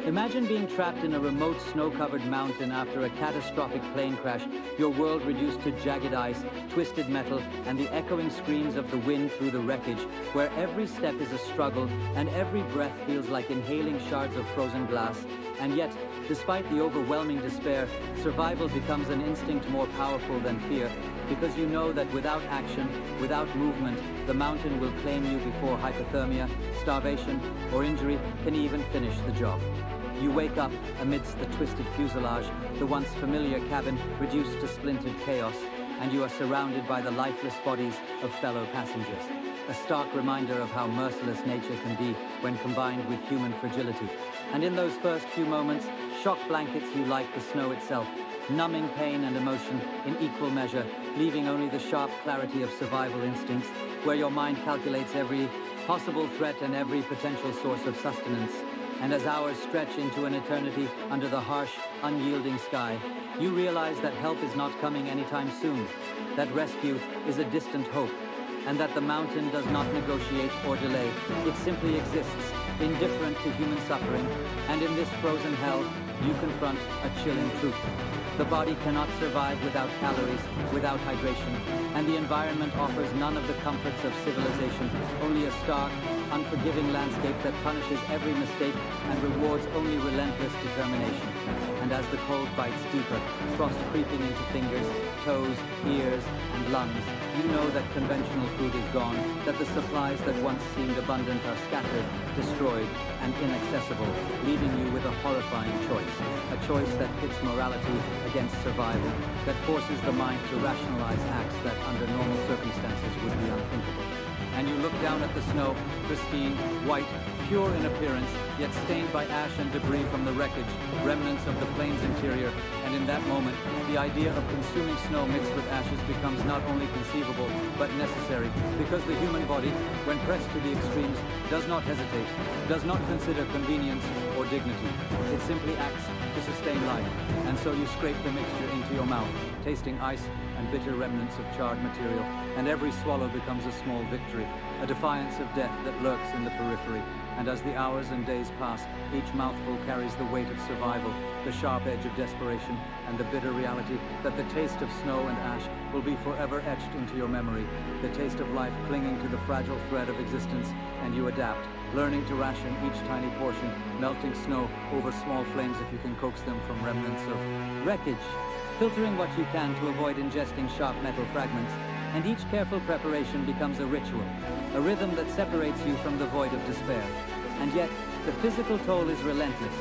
Imagine being trapped in a remote snow-covered mountain after a catastrophic plane crash, your world reduced to jagged ice, twisted metal, and the echoing screams of the wind through the wreckage, where every step is a struggle and every breath feels like inhaling shards of frozen glass. And yet, despite the overwhelming despair, survival becomes an instinct more powerful than fear, because you know that without action, without movement, the mountain will claim you before hypothermia, starvation, or injury can even finish the job. You wake up amidst the twisted fuselage, the once familiar cabin reduced to splintered chaos, and you are surrounded by the lifeless bodies of fellow passengers. A stark reminder of how merciless nature can be when combined with human fragility. And in those first few moments, shock blankets you like the snow itself, numbing pain and emotion in equal measure, leaving only the sharp clarity of survival instincts, where your mind calculates every possible threat and every potential source of sustenance. And as hours stretch into an eternity under the harsh, unyielding sky, you realize that help is not coming anytime soon, that rescue is a distant hope, and that the mountain does not negotiate or delay. It simply exists, indifferent to human suffering, and in this frozen hell, you confront a chilling truth. The body cannot survive without calories, without hydration, and the environment offers none of the comforts of civilization, only a stark, unforgiving landscape that punishes every mistake and rewards only relentless determination. And as the cold bites deeper, frost creeping into fingers, toes, ears, and lungs, you know that conventional food is gone, that the supplies that once seemed abundant are scattered, destroyed, and inaccessible, leaving you with a horrifying choice. A choice that pits morality against survival, that forces the mind to rationalize acts that under normal circumstances would be unthinkable. And you look down at the snow, pristine, white, pure in appearance, yet stained by ash and debris from the wreckage, remnants of the plane's interior, and in that moment, the idea of consuming snow mixed with ashes becomes not only conceivable, but necessary, because the human body, when pressed to the extremes, does not hesitate, does not consider convenience or dignity. It simply acts to sustain life, and so you scrape the mixture into your mouth, tasting ice and bitter remnants of charred material, and every swallow becomes a small victory, a defiance of death that lurks in the periphery. And as the hours and days pass, each mouthful carries the weight of survival, the sharp edge of desperation, and the bitter reality that the taste of snow and ash will be forever etched into your memory, the taste of life clinging to the fragile thread of existence, and you adapt, learning to ration each tiny portion, melting snow over small flames if you can coax them from remnants of wreckage, filtering what you can to avoid ingesting sharp metal fragments, and each careful preparation becomes a ritual, a rhythm that separates you from the void of despair. And yet, the physical toll is relentless.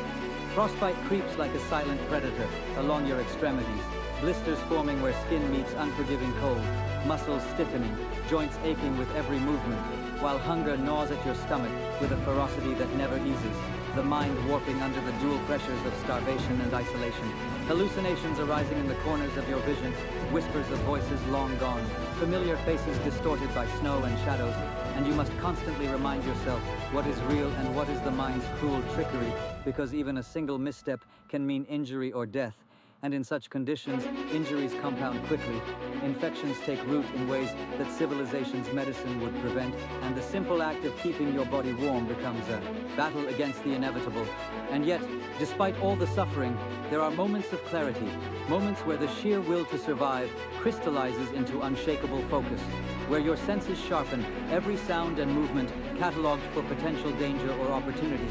Frostbite creeps like a silent predator along your extremities, blisters forming where skin meets unforgiving cold, muscles stiffening, joints aching with every movement, while hunger gnaws at your stomach with a ferocity that never eases, the mind warping under the dual pressures of starvation and isolation, hallucinations arising in the corners of your vision, whispers of voices long gone, familiar faces distorted by snow and shadows, and you must constantly remind yourself what is real and what is the mind's cruel trickery, because even a single misstep can mean injury or death. And in such conditions, injuries compound quickly, infections take root in ways that civilization's medicine would prevent, and the simple act of keeping your body warm becomes a battle against the inevitable. And yet, despite all the suffering, there are moments of clarity, moments where the sheer will to survive crystallizes into unshakable focus, where your senses sharpen, every sound and movement cataloged for potential danger or opportunity.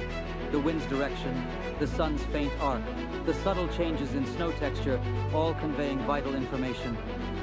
The wind's direction, the sun's faint arc, the subtle changes in snow texture, all conveying vital information.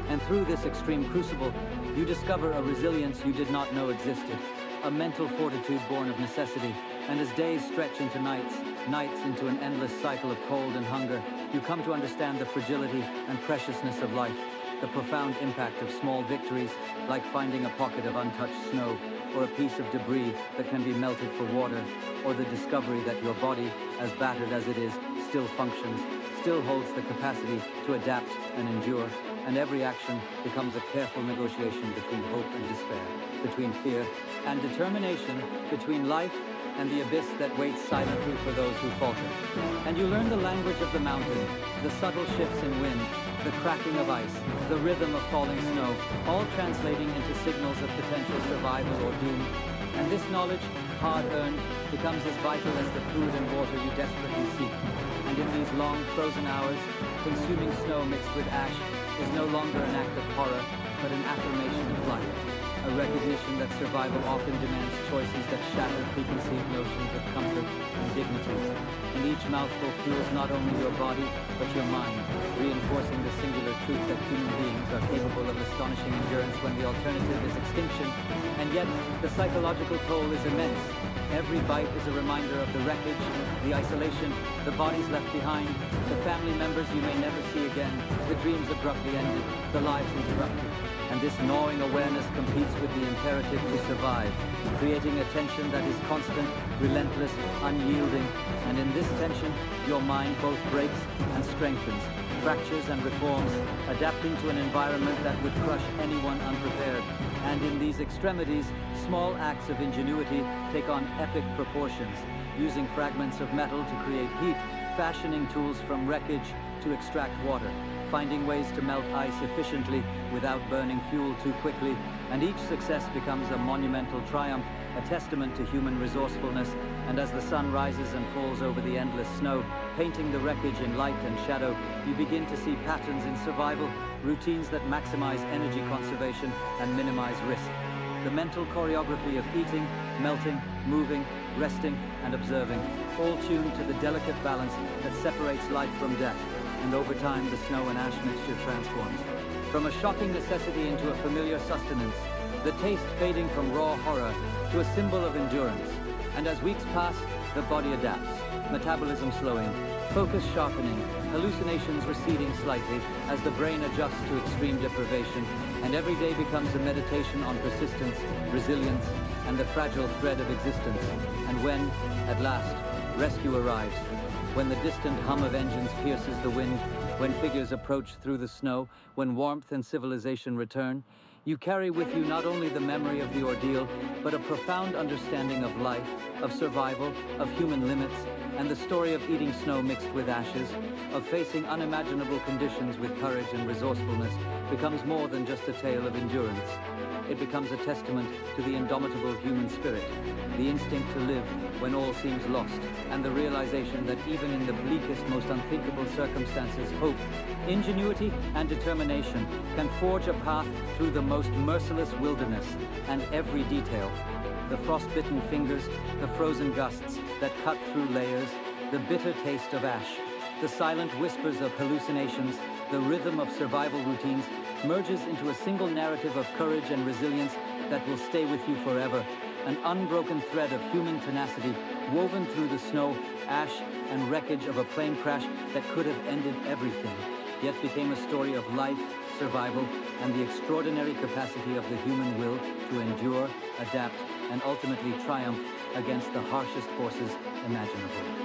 And through this extreme crucible, you discover a resilience you did not know existed, a mental fortitude born of necessity. And as days stretch into nights, nights into an endless cycle of cold and hunger, you come to understand the fragility and preciousness of life, the profound impact of small victories, like finding a pocket of untouched snow, or a piece of debris that can be melted for water, or the discovery that your body, as battered as it is, still functions, still holds the capacity to adapt and endure, and every action becomes a careful negotiation between hope and despair, between fear and determination, between life and the abyss that waits silently for those who falter. And you learn the language of the mountain, the subtle shifts in wind, the cracking of ice, the rhythm of falling snow, all translating into signals of potential survival or doom. And this knowledge, hard-earned, becomes as vital as the food and water you desperately those long, frozen hours, consuming snow mixed with ash is no longer an act of horror, but an affirmation of life. A recognition that survival often demands choices that shatter preconceived notions of comfort and dignity. And each mouthful fuels not only your body, but your mind, reinforcing the singular truth that human beings are capable of astonishing endurance when the alternative is extinction. And yet, the psychological toll is immense. Every bite is a reminder of the wreckage, the isolation, the bodies left behind, the family members you may never see again, the dreams abruptly ended, the lives interrupted. And this gnawing awareness competes with the imperative to survive, creating a tension that is constant, relentless, unyielding. And in this tension, your mind both breaks and strengthens, fractures and reforms, adapting to an environment that would crush anyone unprepared. And in these extremities, small acts of ingenuity take on epic proportions, using fragments of metal to create heat, fashioning tools from wreckage to extract water, finding ways to melt ice efficiently without burning fuel too quickly, and each success becomes a monumental triumph, a testament to human resourcefulness. And as the sun rises and falls over the endless snow, painting the wreckage in light and shadow, you begin to see patterns in survival, routines that maximize energy conservation and minimize risk. The mental choreography of eating, melting, moving, resting, and observing, all tuned to the delicate balance that separates life from death. And over time, the snow and ash mixture transforms. From a shocking necessity into a familiar sustenance, the taste fading from raw horror to a symbol of endurance. And as weeks pass, the body adapts, metabolism slowing, focus sharpening, hallucinations receding slightly as the brain adjusts to extreme deprivation, and every day becomes a meditation on persistence, resilience, and the fragile thread of existence. And when, at last, rescue arrives, when the distant hum of engines pierces the wind, when figures approach through the snow, when warmth and civilization return, you carry with you not only the memory of the ordeal, but a profound understanding of life, of survival, of human limits, and the story of eating snow mixed with ashes, of facing unimaginable conditions with courage and resourcefulness, becomes more than just a tale of endurance. It becomes a testament to the indomitable human spirit, the instinct to live when all seems lost, and the realization that even in the bleakest, most unthinkable circumstances, hope, ingenuity, and determination can forge a path through the most merciless wilderness. And every detail, the frostbitten fingers, the frozen gusts that cut through layers, the bitter taste of ash, the silent whispers of hallucinations, the rhythm of survival routines, merges into a single narrative of courage and resilience that will stay with you forever. An unbroken thread of human tenacity woven through the snow, ash, and wreckage of a plane crash that could have ended everything, yet became a story of life, survival, and the extraordinary capacity of the human will to endure, adapt, and ultimately triumph against the harshest forces imaginable.